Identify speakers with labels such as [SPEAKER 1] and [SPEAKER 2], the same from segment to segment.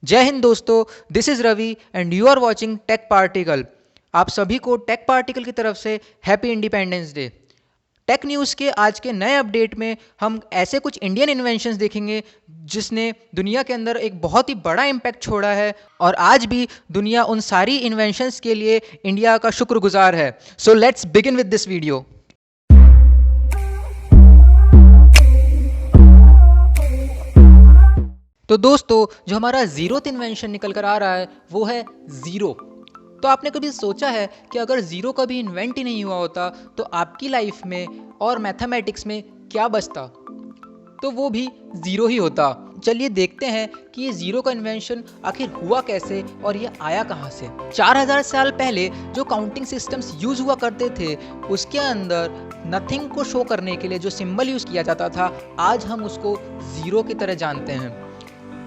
[SPEAKER 1] जय हिंद दोस्तों। This is Ravi and you are watching Tech Particle. आप सभी को टेक पार्टिकल की तरफ से happy independence day. Tech news के आज के नए अपडेट में हम ऐसे कुछ इंडियन इन्वेंशंस देखेंगे जिसने दुनिया के अंदर एक बहुत ही बड़ा इम्पैक्ट छोड़ा है और आज भी दुनिया उन सारी इन्वेंशंस के लिए इंडिया का शुक्रगुजार है। So let's begin with this video. तो दोस्तों, जो हमारा ज़ीरोथ इन्वेंशन निकल कर आ रहा है वो है ज़ीरो। तो आपने कभी सोचा है कि अगर ज़ीरो कभी इन्वेंट ही नहीं हुआ होता तो आपकी लाइफ में और मैथमेटिक्स में क्या बचता? तो वो भी ज़ीरो ही होता। चलिए देखते हैं कि ये ज़ीरो का इन्वेंशन आखिर हुआ कैसे और ये आया कहाँ से। 4000 साल पहले जो काउंटिंग सिस्टम्स यूज़ हुआ करते थे उसके अंदर नथिंग को शो करने के लिए जो सिंबल यूज़ किया जाता था, आज हम उसको ज़ीरो की तरह जानते हैं।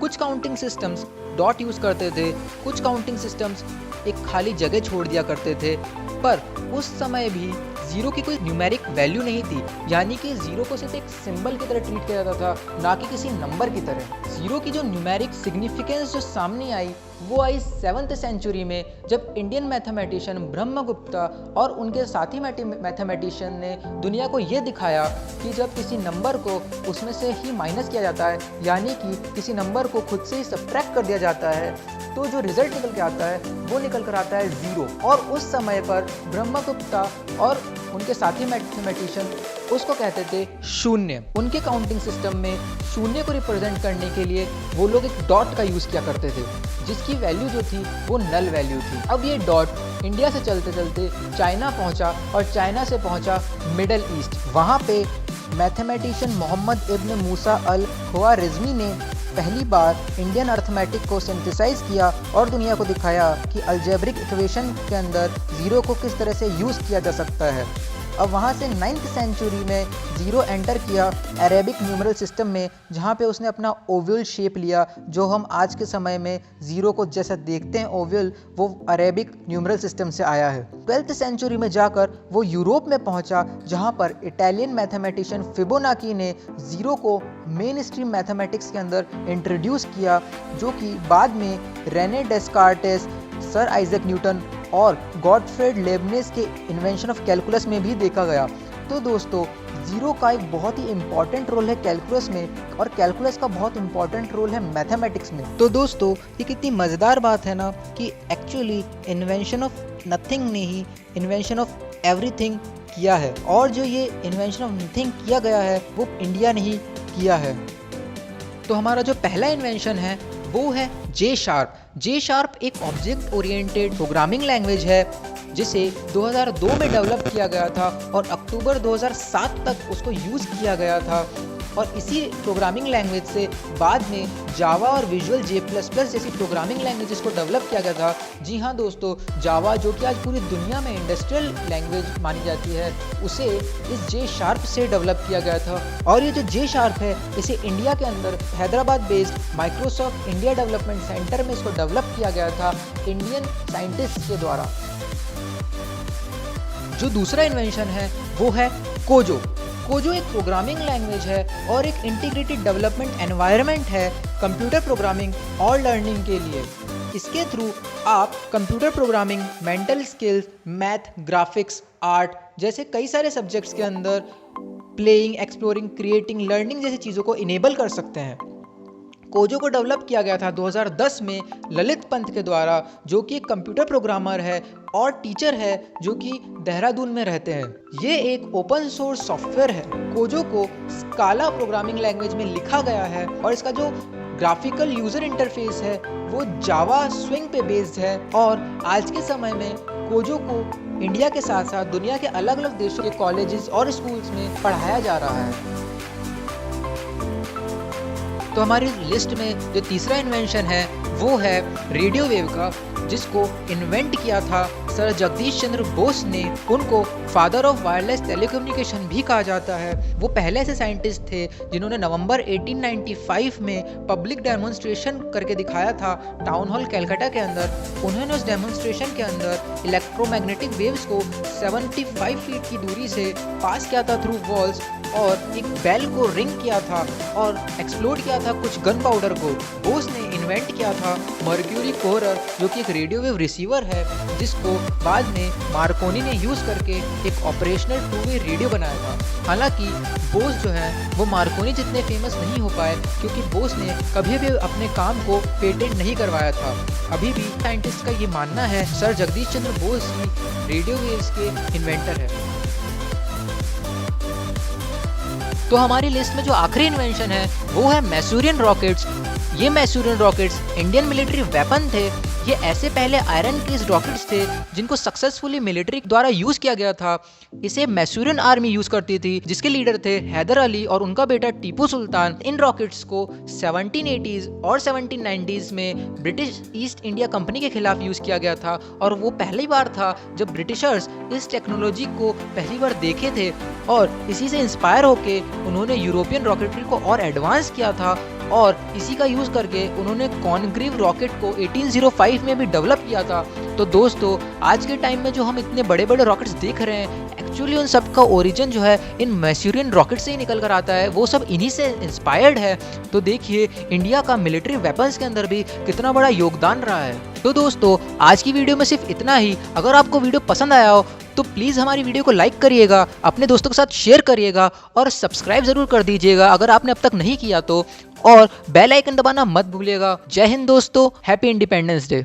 [SPEAKER 1] कुछ काउंटिंग सिस्टम्स डॉट यूज़ करते थे, कुछ काउंटिंग सिस्टम्स एक खाली जगह छोड़ दिया करते थे, पर उस समय भी ज़ीरो की कोई न्यूमेरिक वैल्यू नहीं थी, यानी कि ज़ीरो को सिर्फ एक सिंबल की तरह ट्रीट किया जाता था, ना कि किसी नंबर की तरह। ज़ीरो की जो न्यूमेरिक सिग्निफिकेंस जो सामने आई वो आई 7th सेंचुरी में, जब इंडियन मैथमेटिशियन ब्रह्मगुप्ता और उनके साथी मैथमेटिशियन ने दुनिया को ये दिखाया कि जब किसी नंबर को उसमें से ही माइनस किया जाता है, यानी कि किसी नंबर को खुद से ही सब्ट्रैक्ट कर दिया जाता है, तो जो रिजल्ट निकल के आता है वो निकल कर आता है ज़ीरो। और उस समय पर ब्रह्मगुप्ता और उनके साथी मैथमेटिशियन उसको कहते थे शून्य। उनके काउंटिंग सिस्टम में शून्य को रिप्रेजेंट करने के लिए वो लोग एक डॉट का यूज़ किया करते थे, जिसकी वैल्यू जो थी वो नल वैल्यू थी। अब ये डॉट इंडिया से चलते चलते चाइना पहुंचा और चाइना से पहुंचा मिडल ईस्ट। वहाँ पे मैथमेटिशियन मोहम्मद इब्न मूसा अल ख्वारिज़मी ने पहली बार इंडियन अर्थमेटिक को सिंथेसाइज किया और दुनिया को दिखाया कि अलजेब्रिक इक्वेशन के अंदर ज़ीरो को किस तरह से यूज़ किया जा सकता है। अब वहाँ से 9th सेंचुरी में ज़ीरो एंटर किया अरेबिक न्यूमरल सिस्टम में, जहाँ पे उसने अपना ओवल शेप लिया। जो हम आज के समय में ज़ीरो को जैसा देखते हैं ओवल, वो अरेबिक न्यूमरल सिस्टम से आया है। 12th सेंचुरी में जाकर वो यूरोप में पहुँचा, जहाँ पर इटालियन मैथमेटिशियन फिबोनाची ने ज़ीरो को मेन स्ट्रीम मैथमेटिक्स के अंदर इंट्रोड्यूस किया, जो कि बाद में रेने डेस्कार्टेस, सर आइजैक न्यूटन और गॉटफ्रेड लेबनिज के इन्वेंशन ऑफ कैलकुलस में भी देखा गया। तो दोस्तों, ज़ीरो का एक बहुत ही इम्पॉर्टेंट रोल है कैलकुलस में, और कैलकुलस का बहुत इम्पॉर्टेंट रोल है मैथमेटिक्स में। तो दोस्तों, ये कितनी मज़ेदार बात है ना कि एक्चुअली इन्वेंशन ऑफ नथिंग ने ही इन्वेंशन ऑफ एवरीथिंग किया है, और जो ये इन्वेंशन ऑफ नथिंग किया गया है वो इंडिया ने ही किया है। तो हमारा जो पहला इन्वेंशन है वो है जे शार्प। जे शार्प एक ऑब्जेक्ट ओरिएंटेड प्रोग्रामिंग लैंग्वेज है जिसे 2002 में डेवलप किया गया था और अक्टूबर 2007 तक उसको यूज़ किया गया था। और इसी प्रोग्रामिंग लैंग्वेज से बाद में जावा और विजुअल जे प्लस प्लस जैसी प्रोग्रामिंग लैंग्वेजेस को डेवलप किया गया था। जी हाँ दोस्तों, जावा जो कि आज पूरी दुनिया में इंडस्ट्रियल लैंग्वेज मानी जाती है, उसे इस जे शार्प से डेवलप किया गया था। और ये जो जे शार्प है, इसे इंडिया के अंदर Hyderabad based Microsoft India development centre में इसको डेवलप किया गया था इंडियन साइंटिस्ट के द्वारा। जो दूसरा इन्वेंशन है वो है कोजो। कोजो एक प्रोग्रामिंग लैंग्वेज है और एक इंटीग्रेटेड डेवलपमेंट एनवायरनमेंट है कंप्यूटर प्रोग्रामिंग और लर्निंग के लिए। इसके थ्रू आप computer programming, mental skills, math, graphics, art जैसे कई सारे सब्जेक्ट्स के अंदर प्लेइंग, एक्सप्लोरिंग, क्रिएटिंग, लर्निंग जैसी चीज़ों को इनेबल कर सकते हैं। कोजो को डेवलप किया गया था 2010 में ललित पंत के द्वारा, जो कि एक कंप्यूटर प्रोग्रामर है और टीचर है जो कि देहरादून में रहते हैं। ये एक ओपन सोर्स सॉफ्टवेयर है। कोजो को स्काला प्रोग्रामिंग लैंग्वेज में लिखा गया है और इसका जो ग्राफिकल यूज़र इंटरफेस है वो जावा स्विंग पे बेस्ड है। और आज के समय में कोजो को इंडिया के साथ साथ दुनिया के अलग अलग देशों के कॉलेजेस और स्कूल्स में पढ़ाया जा रहा है। तो हमारी लिस्ट में जो तीसरा इन्वेंशन है वो है रेडियो वेव का, जिसको इन्वेंट किया था सर जगदीश चंद्र बोस ने। उनको फादर ऑफ वायरलेस टेलीकम्युनिकेशन भी कहा जाता है। वो पहले ऐसे साइंटिस्ट थे जिन्होंने नवंबर 1895 में पब्लिक डेमोन्स्ट्रेशन करके दिखाया था टाउन हॉल कलकत्ता के अंदर। उन्होंने उस डेमोन्स्ट्रेशन के अंदर इलेक्ट्रोमैग्नेटिक वेव्स को 75 फीट की दूरी से पास किया था थ्रू वॉल्स, और एक बेल को रिंग किया था और एक्सप्लोड किया था कुछ गन पाउडर को। बोस ने इन्वेंट किया था मर्क्यूरी कोरर, जो कि एक रेडियो वेव रिसीवर है, जिसको बाद में मार्कोनी ने यूज़ करके एक ऑपरेशनल टू वे रेडियो बनाया था। हालांकि बोस जो है वो मार्कोनी जितने फेमस नहीं हो पाए, क्योंकि बोस ने कभी भी अपने काम को पेटेंट नहीं करवाया था। अभी भी साइंटिस्ट का ये मानना है सर जगदीश चंद्र बोस ही रेडियो वेव्स के इन्वेंटर है। तो हमारी लिस्ट में जो आखिरी इन्वेंशन है वो है मैसूरियन रॉकेट्स। ये मैसूरियन रॉकेट्स इंडियन मिलिट्री वेपन थे। ये ऐसे पहले आयरन केस रॉकेट्स थे जिनको सक्सेसफुली मिलिट्री द्वारा यूज किया गया था। इसे मैसूरियन आर्मी यूज करती थी, जिसके लीडर थे हैदर अली और उनका बेटा टीपू सुल्तान। इन रॉकेट्स को 1780s और 1790s में ब्रिटिश ईस्ट इंडिया कंपनी के खिलाफ यूज किया गया था, और वो पहली बार था जब ब्रिटिशर्स इस टेक्नोलॉजी को पहली बार देखे थे, और इसी से इंस्पायर होके उन्होंने यूरोपियन रॉकेटरी को और एडवांस किया था, और इसी का यूज करके उन्होंने कॉनग्रीव रॉकेट को 1805 में भी डेवलप किया था। तो दोस्तों, आज के टाइम में जो हम इतने बड़े बड़े रॉकेट्स देख रहे हैं, एक्चुअली उन सब का ओरिजिन जो है इन मैसूरियन रॉकेट से ही निकल कर आता है। वो सब इन्हीं से इंस्पायर्ड है। तो देखिए इंडिया का मिलिट्री वेपन्स के अंदर भी कितना बड़ा योगदान रहा है। तो दोस्तों, आज की वीडियो में सिर्फ इतना ही। अगर आपको वीडियो पसंद आया हो तो प्लीज़ हमारी वीडियो को लाइक करिएगा, अपने दोस्तों के साथ शेयर करिएगा, और सब्सक्राइब जरूर कर दीजिएगा अगर आपने अब तक नहीं किया तो, और बेल आइकन दबाना मत भूलिएगा। जय हिंद दोस्तों, हैप्पी इंडिपेंडेंस डे।